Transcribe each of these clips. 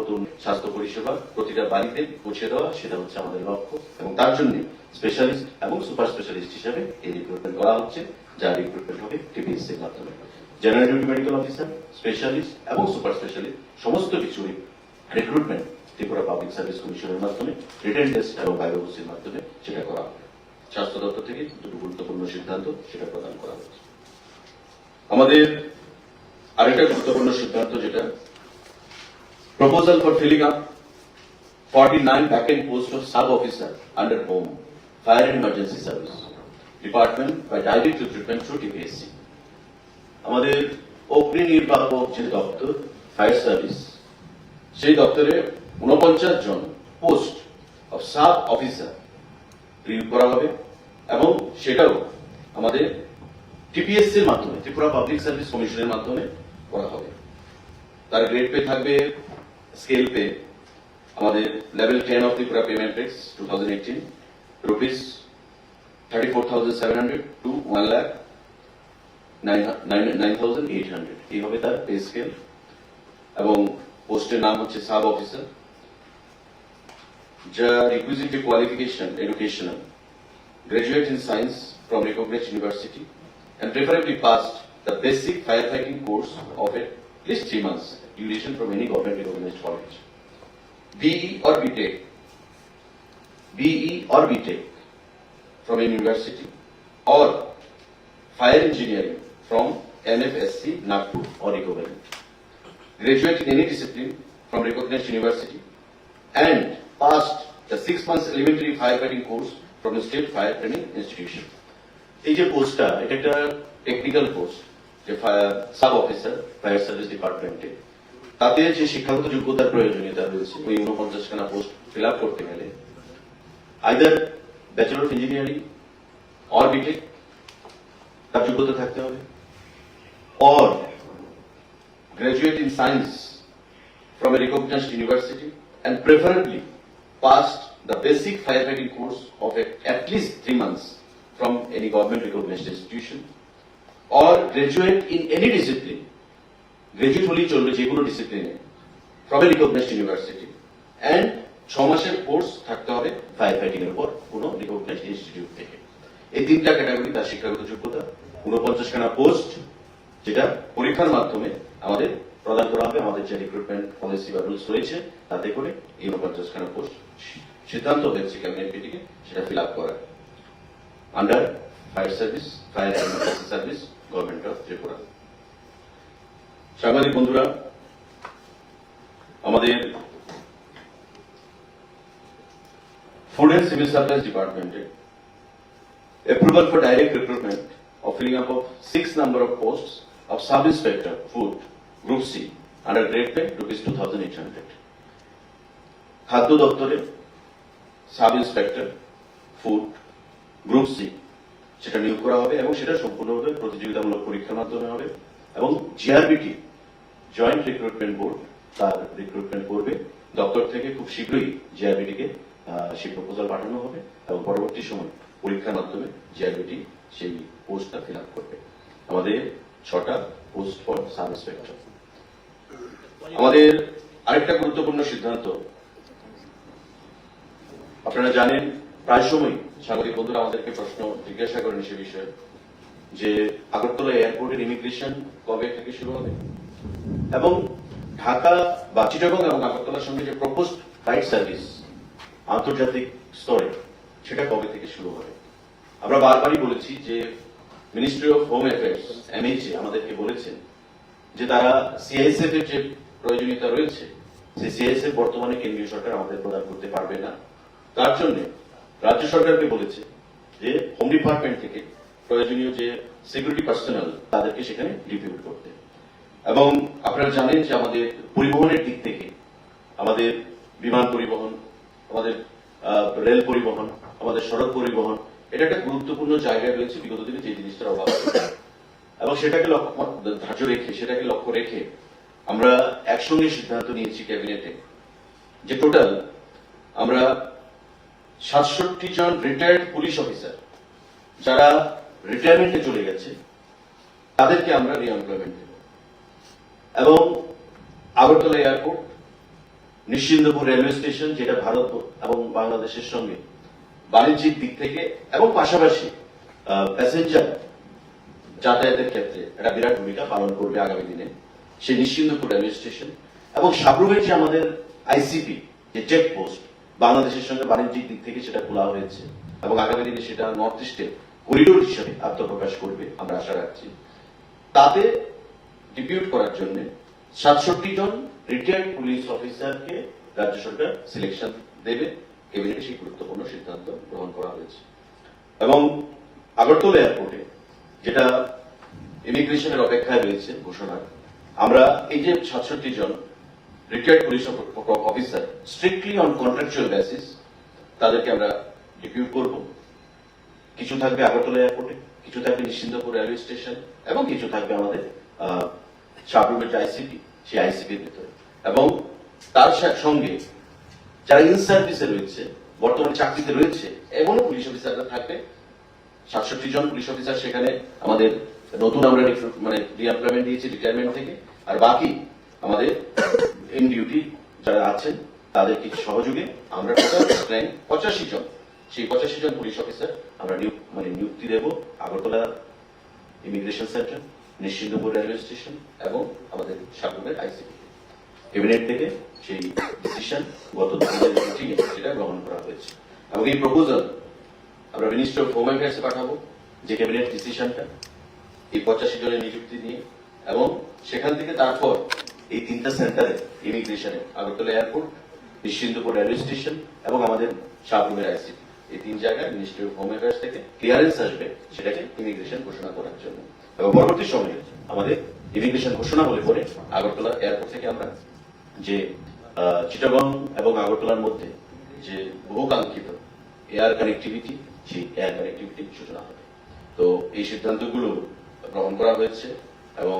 গুণগত স্বাস্থ্য পরিষেবা প্রতিটা বাড়িতে পৌঁছে দেওয়া, সেটা হচ্ছে আমাদের লক্ষ্য। এবং তার জন্য স্পেশালিস্ট এবং সুপার স্পেশালিস্ট হিসেবে এই রিক্রুটমেন্ট করা হচ্ছে, যা রিক্রুটমেন্ট হবে টিপিএসসি এর মাধ্যমে। General duty medical officer, specialist এবং সুপার স্পেশালিস্ট সমস্ত কিছু রিক্রুটমেন্ট ত্রিপুরা পাবলিক সার্ভিস কমিশনের মাধ্যমে রিটেন টেস্ট এবং বায়োলজির মাধ্যমে সেটা করা হবে। স্বাস্থ্য দপ্তর থেকে দুটো গুরুত্বপূর্ণ সিদ্ধান্ত সেটা প্রদান করা হচ্ছে। আমাদের আরেকটা গুরুত্বপূর্ণ সিদ্ধান্ত, যেটা proposal for filling up 49 vacant posts of sub officer under home fire and emergency service department by direct recruitment through TPSC। আমাদের অগ্নি নির্বাপক যে দপ্তর ফায়ার সার্ভিস, সেই দপ্তরে 49 জন post of sub officer recruit করা হবে এবং সেটাও আমাদের টিপিএসসি এর মাধ্যমে, ত্রিপুরা পাবলিক সার্ভিস কমিশনের মাধ্যমে করা হবে। তার গ্রেড পে থাকবে, স্কেল পে আমাদের level 10 of Tripura payment rates 2018 rupees 34,700 to 1,09,800 এই হবে তার পে স্কেল। এবং পোস্টের নাম হচ্ছে সাব অফিসার। যা requisite qualification educational, graduate in science from recognized university and preferably passed the basic firefighting course of at least 3 months duration from any government recognized college. BE or BTech from a university or fire engineering from NFSC, Nagpur or equivalent. Graduate in any discipline from recognized university and passed the 6 months elementary firefighting course from a state fire training institution. এই যে পোস্টটা, এটা একটা technical post, যে sub officer fire service ডিপার্টমেন্টে, তাতে যে শিক্ষাগত যোগ্যতার প্রয়োজনীয়তা রয়েছে ওই 49 খানা পোস্ট ফিল আপ করতে গেলে either bachelor of engineering or BTech তার যোগ্যতা থাকতে হবে, or graduate in science from a recognized university and preferably passed the basic fire fighting course of at least 3 months from any government recognized institution or graduate in any discipline, graduate হলেই চলবে যে কোনো ডিসিপ্লিনে, from a recognized university and 6 মাসের course থাকতে হবে fire fighting এর উপর কোনো রিকগনাইজড ইনস্টিটিউট থেকে। এই তিনটা ক্যাটাগরি তার শিক্ষাগত যোগ্যতা, 49 খানা পোস্ট যেটা পরীক্ষার মাধ্যমে আমাদের প্রদান করা হবে। আমাদের যে রিক্রুটমেন্ট পলিসি বা রুলস রয়েছে তাতে করে এই 49 খানা পোস্ট সিদ্ধান্ত হয়েছে ক্যাবিনেট মিটিংয়ে সেটা ফিল আপ করা under fire service, fire and emergency service, government of Tripura. সাংবাদিক বন্ধুরা, আমাদের ফুড এন্ড সিভিল সাপ্লাইজ ডিপার্টমেন্টে approval for direct recruitment of filling up of 6 number of posts of sub inspector food group C under grade pay rupees 2,800. খাদ্য দপ্তরে sub inspector food group C সেটা নিয়োগ করা হবে এবং সেটা সম্পূর্ণভাবে প্রতিযোগিতামূলক পরীক্ষার মাধ্যমে হবে এবং জিআরবিটি জয়েন্ট রিক্রুটমেন্ট বোর্ড তার রিক্রুটমেন্ট করবে। দপ্তর থেকে খুব শীঘ্রই জিআরবিটিকে সেই প্রপোজাল পাঠানো হবে এবং পরবর্তী সময় পরীক্ষার মাধ্যমে জিআরবিটি সেই পোস্টটা ফিল আপ করবে। আমাদের 6টা পোস্ট ফর সাব ইন্সপেক্টর। আমাদের আরেকটা গুরুত্বপূর্ণ সিদ্ধান্ত, আপনারা জানেন প্রায় সময় সাংবাদিক বন্ধুরা আমাদেরকে প্রশ্ন জিজ্ঞাসা করেন সে বিষয়ে যে আগরতলা এয়ারপোর্টের ইমিগ্রেশন কবে থেকে শুরু হবে এবং ঢাকা বা চিটাগং এবং আগরতলার সঙ্গে যে প্রপোজড ফ্লাইট সার্ভিস আন্তর্জাতিক স্তরে সেটা কবে থেকে শুরু হবে। আমরা বারবারই বলেছি যে ministry of home affairs MHA আমাদেরকে বলেছেন যে তারা CISF এর যে প্রয়োজনীয়তা রয়েছে সেই CISF বর্তমানে কেন্দ্রীয় সরকার আমাদের প্রদান করতে পারবে না। তার জন্য রাজ্য সরকারকে বলেছে যে হোম ডিপার্টমেন্ট থেকে প্রয়োজনীয় যে সিকিউরিটি পার্সোনাল তাদেরকে সেখানে ডিপিউট করতে। এবং আপনারা জানেন যে আমাদের পরিবহনের দিক থেকে আমাদের বিমান পরিবহন, আমাদের রেল পরিবহন, আমাদের সড়ক পরিবহন এটা একটা গুরুত্বপূর্ণ জায়গায় রয়েছে বিগত দিনে যে জিনিসটার অভাব এবং সেটাকে ধার্য রেখে সেটাকে লক্ষ্য রেখে আমরা একসঙ্গে সিদ্ধান্ত নিয়েছি ক্যাবিনেটে যে টোটাল আমরা 67 জন রিটায়ার্ড পুলিশ অফিসার যারা রিটায়ারমেন্টে চলে গেছে তাদেরকে আমরা রিএমপ্লয়মেন্ট দেব এবং Agartala airport Nischintapur railway station, যেটা ভারত এবং বাংলাদেশের সঙ্গে বাণিজ্যিক দিক থেকে এবং পাশাপাশি প্যাসেঞ্জার যাতায়াতের ক্ষেত্রে একটা বিরাট ভূমিকা পালন করবে আগামী দিনে সেই নিশ্চিন্দপুর রেলওয়ে স্টেশন। এবং সাবরুমের যে আমাদের আইসিপি যে চেকপোস্ট, বাংলাদেশের সঙ্গে বাণিজ্যিক দিক থেকে সেটা খোলা হয়েছে এবং আগামী দিনে সেটা নর্থ ইস্টের করিডোর হিসেবে আত্মপ্রকাশ করবে আমরা আশা রাখছি। তাতে ডিপিউট করার জন্য 67 জন রিটায়ার্ড পুলিশ অফিসারকে রাজ্য সরকার সিলেকশন দেবে। ক্যাবিনেটে সেই গুরুত্বপূর্ণ সিদ্ধান্ত গ্রহণ করা হয়েছে। এবং আগরতলা এয়ারপোর্টে যেটা ইমিগ্রেশনের অপেক্ষায় রয়েছে ঘোষণা, আমরা এই যে 67 জন retired police officer strictly on contractual basis তাদেরকে আমরা ডিপিউট করব। কিছু থাকবে আগরতলা এয়ারপোর্টে, কিছু থাকবে নিশ্চিন্দপুর রেলওয়ে স্টেশন এবং কিছু থাকবে আমাদের সাবরুমের যে আইসিপি সেই আইসিপির ভিতরে। এবং তার সঙ্গে যারা ইন সার্ভিসে রয়েছে, বর্তমানে চাকরিতে রয়েছে এমনও পুলিশ অফিসাররা থাকবে। 67 জন পুলিশ অফিসার সেখানে আমাদের নতুন আমরা রিএমপ্লয়মেন্ট দিয়েছি রিটায়ারমেন্ট থেকে, আর বাকি আমাদের ইন ডিউটি যারা আছেন তাদের কিছু সহযোগে আমরা টোটাল 85 জন, সেই 85 জন পুলিশ অফিসার আমরা নিযুক্তি দেব Agartala immigration centre, Nischintapur railway station এবং আমাদের সাবরুমের আইসিপি। ক্যাবিনেট থেকে সেই ডিসিশন গত দিনের মিটিংয়ে সেটা গ্রহণ করা হয়েছে এবং এই প্রপোজাল আমরা মিনিস্ট্রি অফ হোম অ্যাফেয়ার্সে পাঠাবো, যে ক্যাবিনেট ডিসিশনটা এই 85 জনের নিযুক্তি নিয়ে। এবং সেখান থেকে তারপর এই তিনটা সেন্টারে ইমিগ্রেশনে Agartala airport, Nischintapur railway station এবং আমাদের সাবরুমের আইসিপি, এই তিন জায়গায় মিনিস্ট্রি অফ হোম অ্যাফেয়ার্স থেকে ক্লিয়ারেন্স আসবে সেটাকে ইমিগ্রেশন ঘোষণা করার জন্য। এবং পরবর্তী সময়ে আমাদের ইমিগ্রেশন ঘোষণা হলে পরে আগরতলা এয়ারপোর্ট থেকে আমরা যে চিটাগং এবং আগরতলার মধ্যে যে বহুকাঙ্ক্ষিত এয়ার কানেক্টিভিটি, সেই এয়ার কানেক্টিভিটির সূচনা হবে। তো এই সিদ্ধান্তগুলো গ্রহণ করা হয়েছে এবং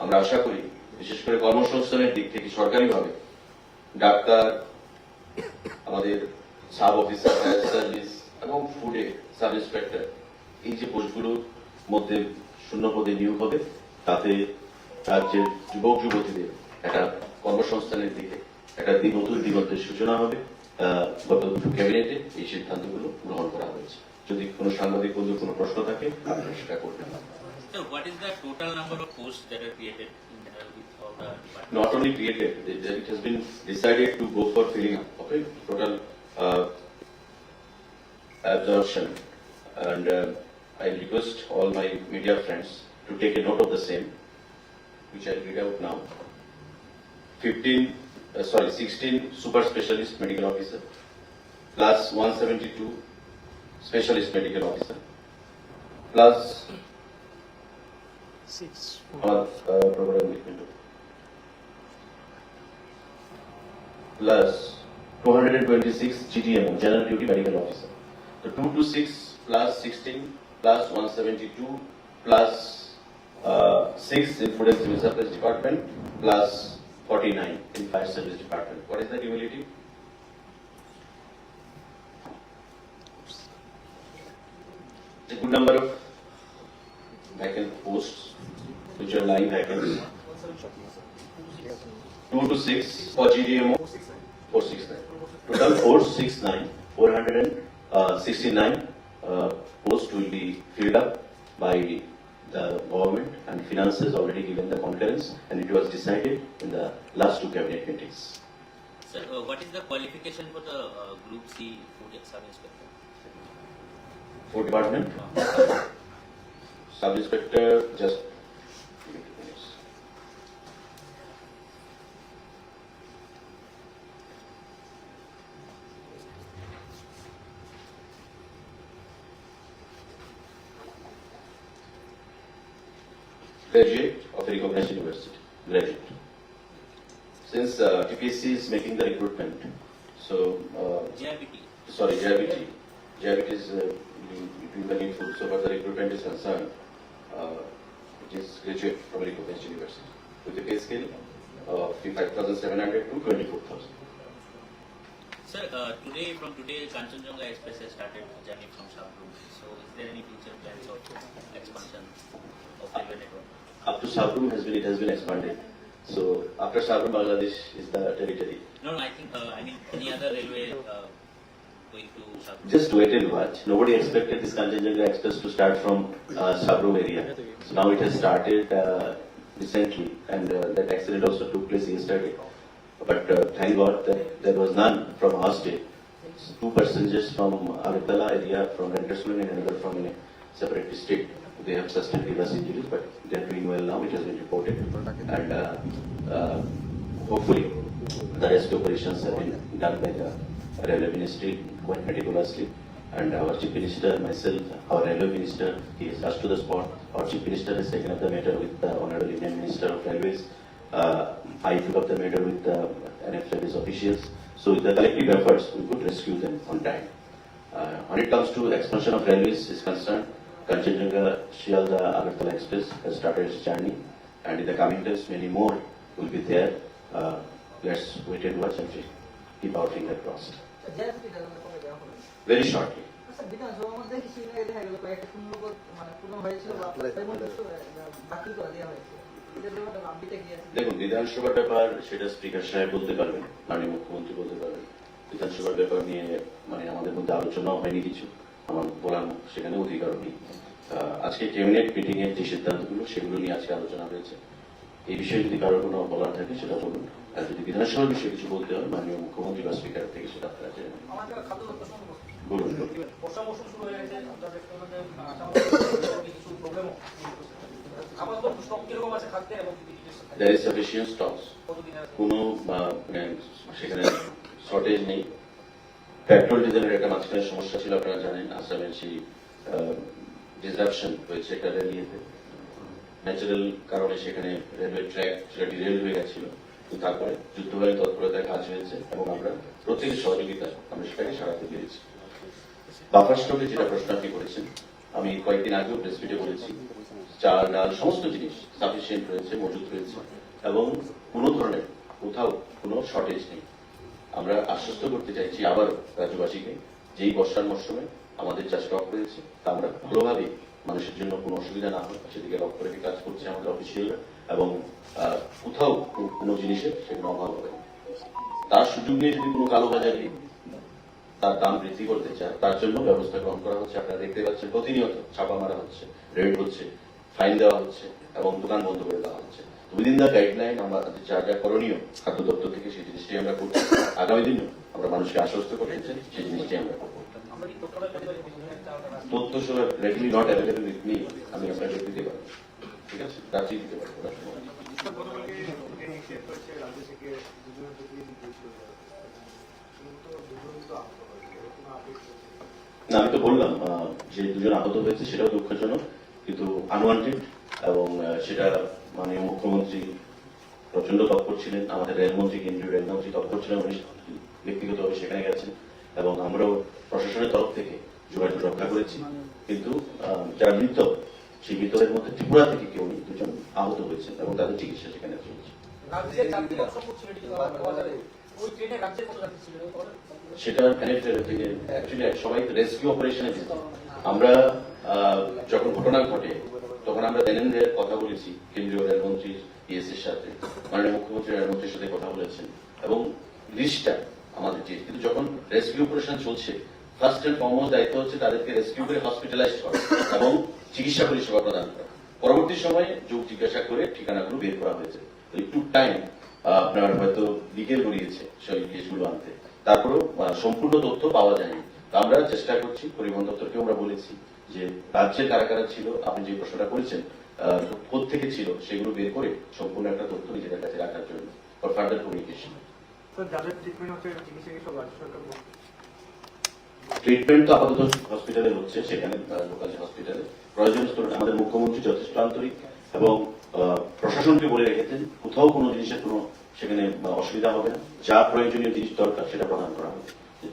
আমরা আশা করি বিশেষ করে কর্মসংস্থানের দিক থেকে সরকারিভাবে ডাক্তার, আমাদের সাব অফিসার ফায়ার সার্ভিস এবং ফুডে সাব ইন্সপেক্টর, এই যে পোস্টগুলোর মধ্যে শূন্য পদে নিয়োগ হবে, তাতে রাজ্যের যুবক যুবতীদের একটা কর্মসংস্থানের দিকে একটা নতুন দিগন্তের সূচনা হবে। গত ক্যাবিনেটে এই সিদ্ধান্তগুলো গ্রহণ করা হয়েছে। যদি কোনো সাংবাদিক বন্ধু কোনো প্রশ্ন থাকে আপনারা সেটা করবেন। So what is the total number of posts that are created with all the departments? Not only created, it has been decided to go for filling up. Okay, total absorption, and I request all my media friends to take a note of the same, which I read out now. 16 super specialist medical officer plus 172 specialist medical officer plus plus 226 GDMO, general duty medical officer. So 226 plus 16 plus 172 plus 6 in food and civil supplies department plus 49 in fire service department. What is the cumulative? It's a good number of vacant posts which are lying vacant. 2 to 6 for GDMO, 469. Total 469 posts will be filled up by the government, and finance has already given the concurrence, and it was decided in the last two cabinet meetings. Sir, what is the qualification for the Group C food sub-inspector? Food department, sub-inspector, just graduate of a recognized university, graduate. Since TPSC is making the recruitment, so JRBT. Sorry, JRBT. JRBT is doing the needful. So far the recruitment is concerned, it is graduate from a recognized university with a pay scale of 5,700 to 24,000. Sir, from today, Kanchenjunga Express has started a journey from Sabroom. So, is there any future plans of expansion of railway network? Up to Sabroom it has been expanded. So after Sabrum, Bangladesh is the territory. No, I think I mean any other railway going to Sabrum. Just wait and watch. Nobody expected this Kanchenjunga Express to start from Sabrum area. So now it has started recently, and that accident also took place yesterday. But thank God that there was none from our state. Two passengers from Agartala area, from Rentersman, and another from a separate district. They have sustained grievous injuries, but they are doing well now. It has been reported, and hopefully the rescue operations have been done by the Railway Ministry quite meticulously. And our Chief Minister, myself, our Railway Minister, he is rushed to the spot. Our Chief Minister has taken up the matter with the Honorable Indian Minister of Railways. I took up the matter with the NFRailways officials. So with the collective efforts, we could rescue them on time. When it comes to expansion of railways is concerned, Kanchenjunga Shialda Agartala Express has started its journey, and in the coming days, many more will be there. Let's wait and watch and keep our finger crossed. Very shortly. আচ্ছা বিধানসভার মধ্যে কিছুদিন আগে দেখা গেল কয়েকটা শূন্যপদ মানে পূরণ হয়েছিল বা তার মধ্যে বাতিল করে দেওয়া হয়েছে এটার ব্যাপারে আপডেটে কি আছে? দেখুন, বিধানসভার ব্যাপার সেটা স্পিকার সাহেব বলতে পারবেন, মাননীয় মুখ্যমন্ত্রী বলতে পারবেন। বিধানসভার ব্যাপার নিয়ে মানে আমাদের মধ্যে আলোচনাও হয়নি কিছু, আমার বলার সেখানে অধিকারও নেই। আজকে ক্যাবিনেট মিটিং এর যে সিদ্ধান্তগুলো সেগুলো নিয়ে আজকে আলোচনা হয়েছে। এই বিষয়ে যদি কারোর কোনো বলার থাকে সেটা বলুন, আর যদি বিধানসভার বিষয়ে কিছু বলতে হয় মাননীয় মুখ্যমন্ত্রী বা স্পিকার থেকে সেটা আপনারা জেনে নেন। আমাদের খাদ্য দপ্তর সম্পর্কে বলুন। বর্ষা মৌসুম শুরু হয়ে গেছে, আপনারা দেখতে পাচ্ছেন কিছু প্রবলেম আমাদের স্টক কিরকম আছে খাদ্যের এবং There is sufficient stocks. কোনো সেখানে শর্টেজ নেই। পেট্রোল ডিজেলের একটা মাঝখানে সমস্যা ছিল, আপনারা জানেন। আসামের সেই ডিসরাপশন হয়েছে একটা রেলিয়েতে, ন্যাচারাল কারণে সেখানে রেলওয়ে ট্র্যাক সেটা ডিরেল হয়ে গেছিল। কিন্তু তারপরে যুদ্ধকালীন তৎপরতায় কাজ হয়েছে এবং আমরা প্রত্যেকের সহযোগিতায় আমরা সেটাকে সারাতে পেরেছি। বাফার স্টকে যেটা প্রশ্ন আপনি করেছেন, আমি কয়েকদিন আগেও প্রেস মিটে বলেছি, চাল ডাল সমস্ত জিনিস সাফিসিয়েন্ট রয়েছে, মজুত রয়েছে এবং কোনো ধরনের কোথাও কোনো শর্টেজ নেই। আমরা আশ্বস্ত করতে চাইছি আবার রাজ্যবাসীকে, যেই বর্ষার মরশুমে আমাদের যা স্টক রয়েছে তা আমরা ভালোভাবে মানুষের জন্য কোনো অসুবিধা না হয় সেদিকে লক্ষ্য রেখে কাজ করছে আমাদের অফিসিয়ালরা, এবং কোথাও কোনো জিনিসের সেগুলো অভাব হবে না। তার সুযোগ নিয়ে যদি কোনো কালোবাজারি তার দাম বৃদ্ধি করতে চায়, তার জন্য ব্যবস্থা গ্রহণ করা হচ্ছে। আপনারা দেখতে পাচ্ছেন প্রতিনিয়ত ছাপা মারা হচ্ছে, রেড হচ্ছে, ফাইন দেওয়া হচ্ছে এবং দোকান বন্ধ করে দেওয়া হচ্ছে। উইদিন দ্য গাইডলাইন আমরা যা যা করণীয় খাদ্য দপ্তর থেকে সেই জিনিসটি আমরা করছি। আগামী দিনেও আমরা মানুষকে আশ্বস্ত করতে চাই সেই জিনিসটি আমরা করবো। তথ্য সব readily not available with me, আমি আপনাকে দিতে পারবো, ঠিক আছে, রাত্রি দিতে পারবো। না, আমি তো বললাম যে দুজন আহত হয়েছে সেটাও দুঃখজনক, কিন্তু আনওয়ান্টেড, এবং সেটা মাননীয় মুখ্যমন্ত্রী প্রচন্ড তৎপর ছিলেন, আমাদের রেলমন্ত্রী, কেন্দ্রীয় রেলমন্ত্রী তৎপর ছিলেন, উনি ব্যক্তিগতভাবে সেখানে গেছেন এবং আমরাও প্রশাসনের তরফ থেকে যোগাযোগ রক্ষা করেছি। কিন্তু যারা মৃত, সেই মৃতদের মধ্যে ত্রিপুরা থেকে কেউ নেই, দুজন আহত হয়েছেন এবং তাদের চিকিৎসা সেখানে চলছে। সেটা থেকে অ্যাকচুয়ালি সবাই রেস্কিউ অপারেশনে যেত। আমরা যখন ঘটনা ঘটে তখন আমরা দৈনন্দিন কথা বলেছি কেন্দ্রীয় রেলমন্ত্রী এর সাথে, মাননীয় মুখ্যমন্ত্রী রেলমন্ত্রীর সাথে কথা বলেছেন এবং লিস্টটা আমাদের যে, কিন্তু যখন রেস্কিউ অপারেশন চলছে ফার্স্ট এন্ড ফরমোস্ট দায়িত্ব হচ্ছে তাদেরকে রেস্কিউ করে হসপিটালাইজ করা এবং চিকিৎসা পরিষেবা প্রদান করা। পরবর্তী সময়ে যোগ জিজ্ঞাসা করে ঠিকানাগুলো বের করা হয়েছে। একটু টাইম আপনার হয়তো বিকেল গড়িয়েছে সেই কেসগুলো আনতে, তারপরেও সম্পূর্ণ তথ্য পাওয়া যায়নি। আমরা চেষ্টা করছি, পরিবহন দপ্তরকেও আমরা বলেছি যে রাজ্যের কারা কারা ছিল, আপনি যে প্রশ্নটা করেছেন কোথেকে ছিল, সেগুলো বের করে সম্পূর্ণ একটা তথ্য নিজেদের কাছে রাখার জন্য ফর ফার্দার কমিউনিকেশন। ট্রিটমেন্ট তো আপাতত হসপিটালে হচ্ছে, সেখানে লোকাল হসপিটালে। প্রয়োজন আমাদের মুখ্যমন্ত্রী যথেষ্ট আন্তরিক এবং প্রশাসনকে বলে রেখেছেন কোথাও কোনো জিনিসের কোনো সেখানে অসুবিধা হবে না, যা প্রয়োজনীয় জিনিস দরকার সেটা প্রদান করা হবে।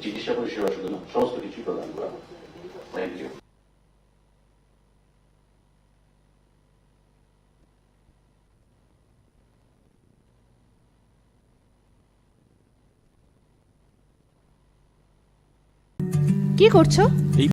চিকিৎসা পরিষেবা শুধু না, সমস্ত কিছুই প্রদান করা হবে। Thank you. কি করছো?